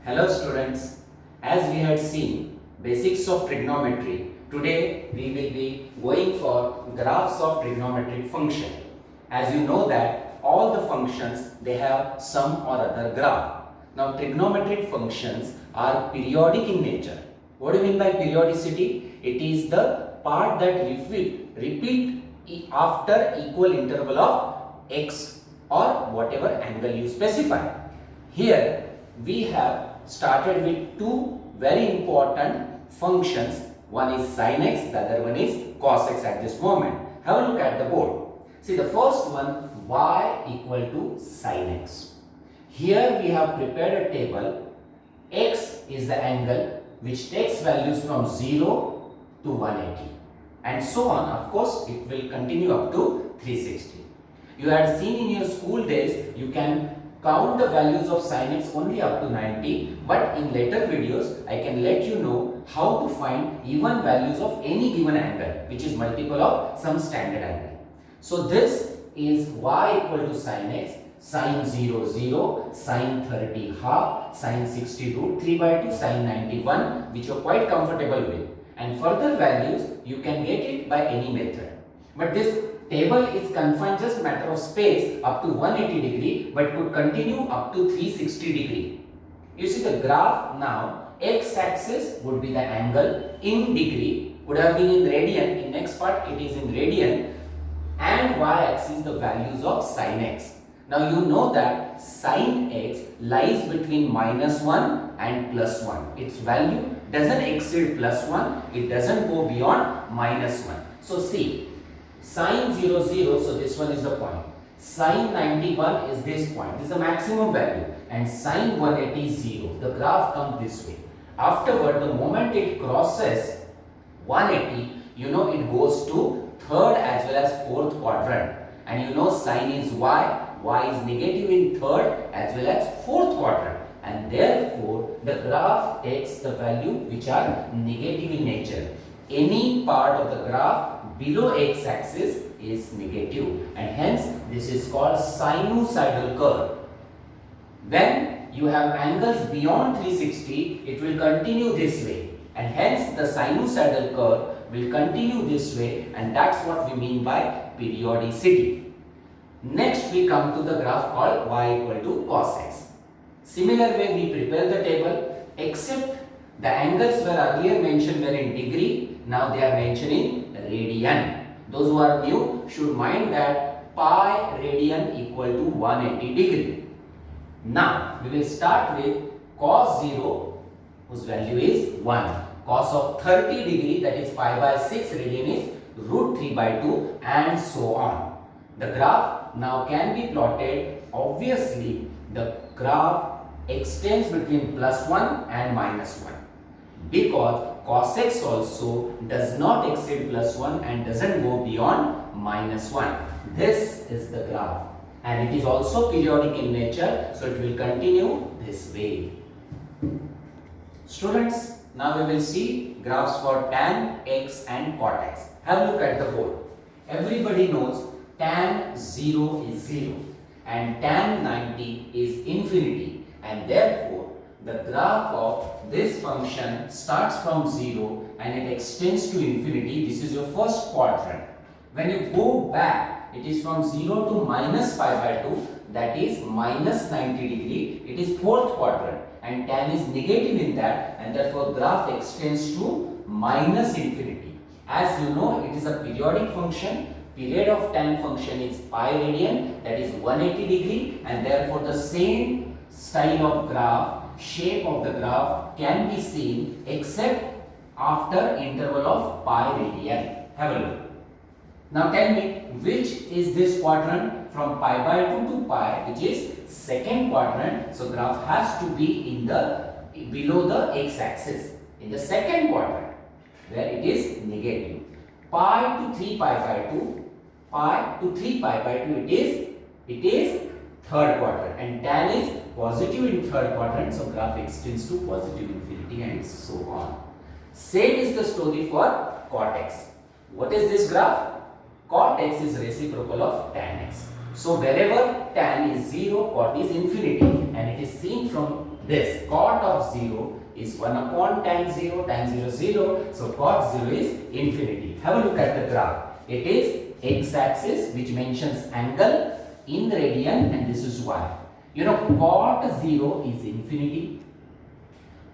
Hello students, as we had seen basics of trigonometry, today we will be going for graphs of trigonometric function. As you know that all the functions they have some or other graph. Now trigonometric functions are periodic in nature. What do you mean by periodicity? It is the part that repeat after equal interval of x or whatever angle you specify. Here we have started with two very important functions. One is sin x, the other one is cos x at this moment. Have a look at the board. See the first one, y equal to sin x. Here we have prepared a table. X is the angle which takes values from 0 to 180 and so on. Of course, it will continue up to 360. You had seen in your school days, you can count the values of sin x only up to 90, but in later videos I can let you know how to find even values of any given angle which is multiple of some standard angle. So this is y equal to sin x, sin 0 0, sin 30 half, sin 60 root 3 by 2, sin 91, which you are quite comfortable with, and further values you can get it by any method. But this table is confined just matter of space up to 180 degree, but could continue up to 360 degree. You see the graph now, x axis would be the angle in degree, would have been in radian. In next part it is in radian, and y axis the values of sin x. Now you know that sin x lies between -1 and +1. Its value doesn't exceed +1, it doesn't go beyond -1. So see, sin 0 0, so this one is the point. Sin 91 is this point, this is the maximum value, and sin 180 is 0. The graph comes this way. Afterward, the moment it crosses 180, you know it goes to third as well as fourth quadrant, and you know sin is y is negative in third as well as fourth quadrant, and therefore the graph takes the value which are negative in nature. Any part of the graph below x axis is negative, and hence this is called sinusoidal curve. When you have angles beyond 360, it will continue this way, and hence the sinusoidal curve will continue this way, and that's what we mean by periodicity. Next we come to the graph called y equal to cos x. Similar way we prepare the table, except the angles were earlier mentioned were in degree, now they are mentioned in radian. Those who are new should mind that pi radian equal to 180 degree. Now we will start with cos 0 whose value is 1. Cos of 30 degree, that is pi by 6 radian, is root 3 by 2, and so on. The graph now can be plotted. Obviously the graph extends between +1 and -1 because cos x also does not exceed +1 and doesn't go beyond -1. This is the graph, and it is also periodic in nature, so it will continue this way. Students, now we will see graphs for tan x and cot x. Have a look at the board. Everybody knows tan 0 is 0 and tan 90 is infinity, and therefore the graph of this function starts from 0 and it extends to infinity. This is your first quadrant. When you go back, it is from 0 to -pi by 2, that is -90 degree. It is fourth quadrant, and tan is negative in that, and therefore graph extends to -infinity. As you know, it is a periodic function. Period of tan function is pi radian, that is 180 degree, and therefore the same style of graph, shape of the graph can be seen except after interval of pi radian. Have a look. Now tell me, which is this quadrant from pi by 2 to pi, which is second quadrant. So graph has to be in the below the x axis in the second quadrant where it is negative. Pi to 3 pi by 2, pi to 3 pi by 2, it is third quadrant, and tan is positive in third quadrant, so graph extends to positive infinity and so on. Same is the story for cot x. What is this graph? Cot x is reciprocal of tan x. So wherever tan is 0, cot is infinity, and it is seen from this cot of 0 is 1 upon tan 0, 0. So cot 0 is infinity. Have a look at the graph. It is x-axis which mentions angle in radian, and this is y. You know, cot 0 is infinity.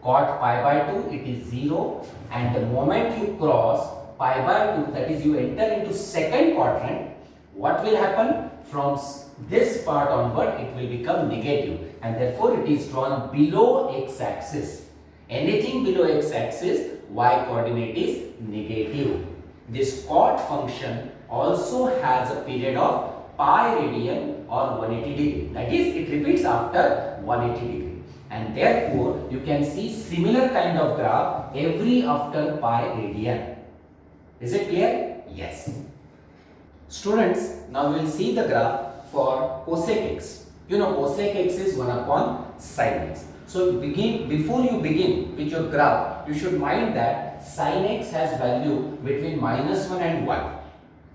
Cot pi by 2, it is 0, and the moment you cross pi by 2, that is you enter into second quadrant, what will happen? From this part onward, it will become negative, and therefore it is drawn below x-axis. Anything below x-axis, y coordinate is negative. This cot function also has a period of pi radian or 180 degree. That is, it repeats after 180 degree. And therefore, you can see similar kind of graph every after pi radian. Is it clear? Yes. Students, now we will see the graph for cosec x. You know, cosec x is 1 upon sin x. So before you begin with your graph, you should mind that sin x has value between -1 and 1.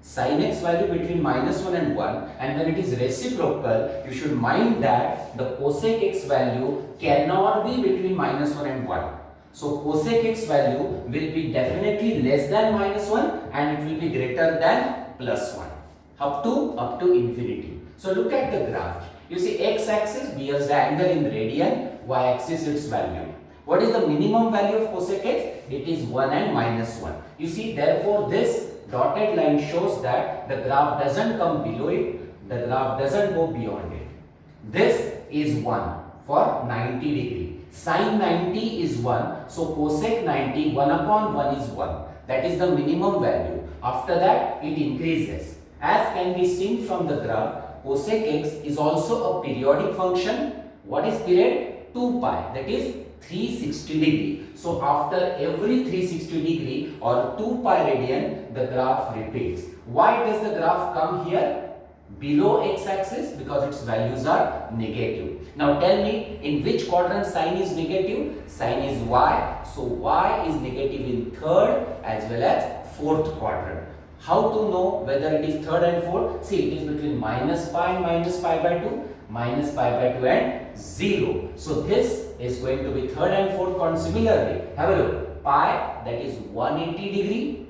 Sin x value between -1 and 1, and when it is reciprocal, you should mind that the cosec x value cannot be between -1 and 1. So cosec x value will be definitely less than -1, and it will be greater than +1 up to infinity. So look at the graph. You see, x-axis bears the angle in radian, y-axis its value. What is the minimum value of cosec x? It is 1 and -1. You see, therefore this dotted line shows that the graph doesn't come below it, the graph doesn't go beyond it. This is 1 for 90 degree. Sin 90 is 1, so cosec 90, 1 upon 1 is 1. That is the minimum value. After that, it increases. As can be seen from the graph, cosec x is also a periodic function. What is period? 2 pi, that is 360 degree. So after every 360 degree or 2 pi radian, the graph repeats. Why does the graph come here below x-axis? Because its values are negative. Now tell me, in which quadrant sign is negative? Sign is y. So y is negative in third as well as fourth quadrant. How to know whether it is third and fourth? See, it is between -pi and -pi by 2, -pi by 2 and 0. So this is going to be third and fourth quadrant. Similarly, have a look. Pi, that is 180 degree.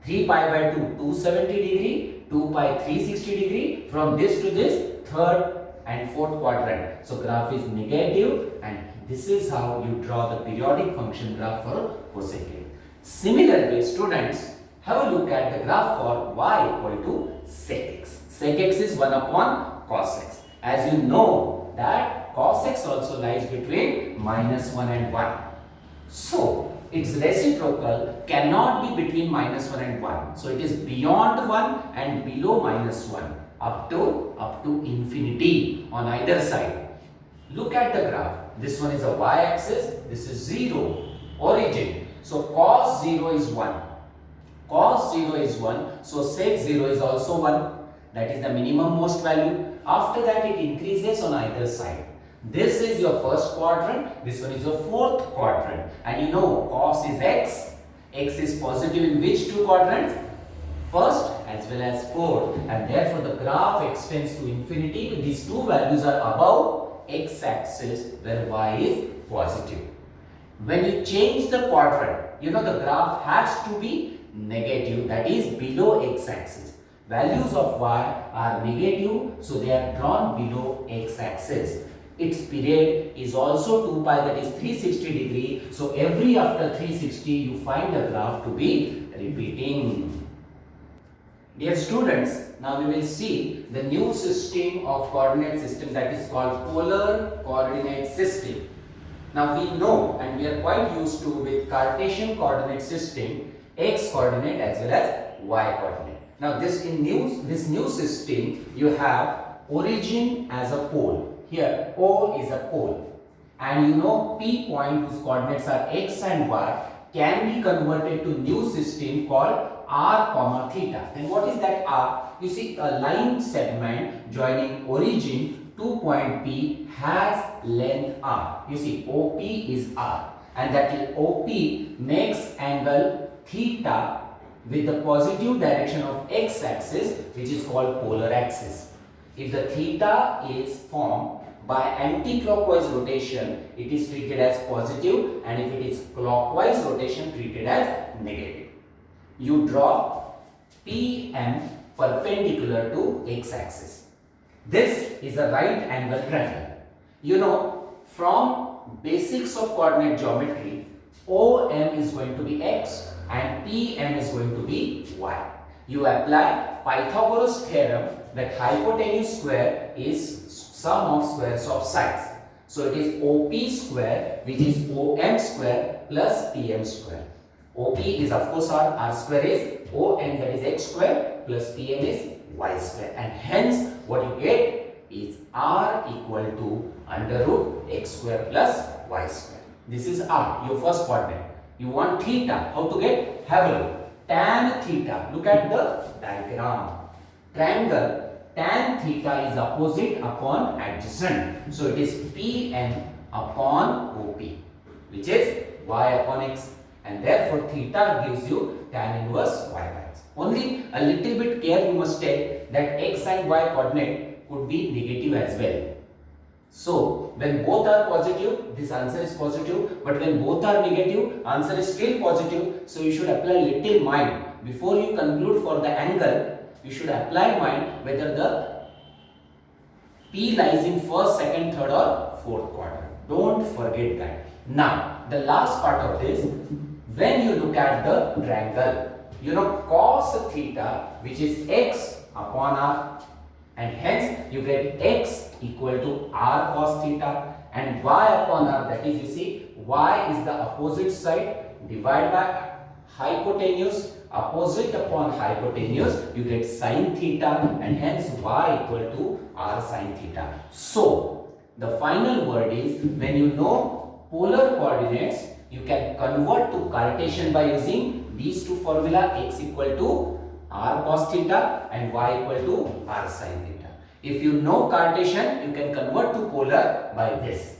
3 pi by 2, 270 degree. 2 pi, 360 degree. From this to this, third and fourth quadrant. So graph is negative, and this is how you draw the periodic function graph for cosec x. Similarly, students, have a look at the graph for y equal to sec x. Sec x is 1 upon cos x. As you know that cos x also lies between -1 and 1. So its reciprocal cannot be between -1 and 1. So it is beyond 1 and below -1 up to infinity on either side. Look at the graph. This one is a y-axis. This is 0 origin. So cos 0 is 1. Cos 0 is 1, so sec 0 is also 1. That is the minimum most value. After that, it increases on either side. This is your first quadrant, this one is your fourth quadrant. And you know, cos is x. X is positive in which two quadrants? First as well as fourth. And therefore, the graph extends to infinity. These two values are above x-axis where y is positive. When you change the quadrant, you know, the graph has to be negative, that is below x-axis. Values of y are negative, so they are drawn below x-axis. Its period is also 2 pi, that is 360 degree. So every after 360 you find the graph to be repeating. Dear students, now we will see the new system of coordinate system, that is called polar coordinate system. Now we know and we are quite used to with Cartesian coordinate system, x coordinate as well as y coordinate. Now this new system, you have origin as a pole. Here O is a pole, and you know P point whose coordinates are x and y can be converted to new system called r comma theta. And what is that r? You see, a line segment joining origin to point P has length r. You see, OP is r, and that OP makes angle theta with the positive direction of x-axis, which is called polar axis. If the theta is formed by anti-clockwise rotation, it is treated as positive, and if it is clockwise rotation, treated as negative. You draw PM perpendicular to x-axis. This is a right angle triangle. You know, from basics of coordinate geometry, OM is going to be x and PM is going to be y. You apply Pythagoras theorem that hypotenuse square is sum of squares of sides. So it is OP square, which is OM square plus PM square. OP is of course R square is OM, that is x square, plus PM is y square, and hence what you get is R equal to under root x square plus y square. This is R, your first coordinate. You want theta. How to get? Have a look. Tan theta. Look at the diagram. Triangle, tan theta is opposite upon adjacent. So it is PM upon OP, which is y upon x, and therefore theta gives you tan inverse y by x. Only a little bit care you must take that x and y coordinate could be negative as well. So when both are positive, this answer is positive, but when both are negative, answer is still positive. So you should apply little mind before you conclude for the angle. You should apply mind whether the P lies in first, second, third or fourth quadrant. Don't forget that. Now the last part of this, when you look at the triangle, you know cos theta, which is x upon r, and hence you get x equal to r cos theta, and y upon r, that is, you see, y is the opposite side, divide by hypotenuse, opposite upon hypotenuse, you get sin theta, and hence y equal to r sin theta. So the final word is, when you know polar coordinates, you can convert to Cartesian by using these two formula, x equal to r cos theta and y equal to r sin theta. If you know Cartesian, you can convert to polar by this.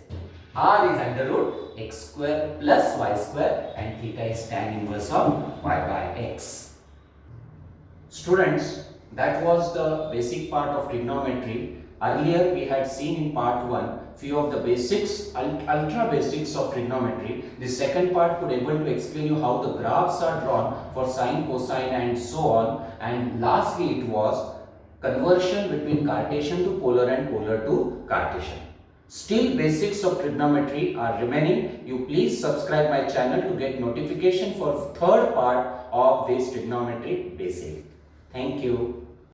R is under root x square plus y square, and theta is tan inverse of y by x. Students, that was the basic part of trigonometry. Earlier we had seen in part 1 few of the basics, ultra basics of trigonometry. The second part could able to explain you how the graphs are drawn for sine, cosine and so on, and lastly it was conversion between Cartesian to polar and polar to Cartesian. Still basics of trigonometry are remaining. You please subscribe my channel to get notification for third part of this trigonometric basic. Thank you.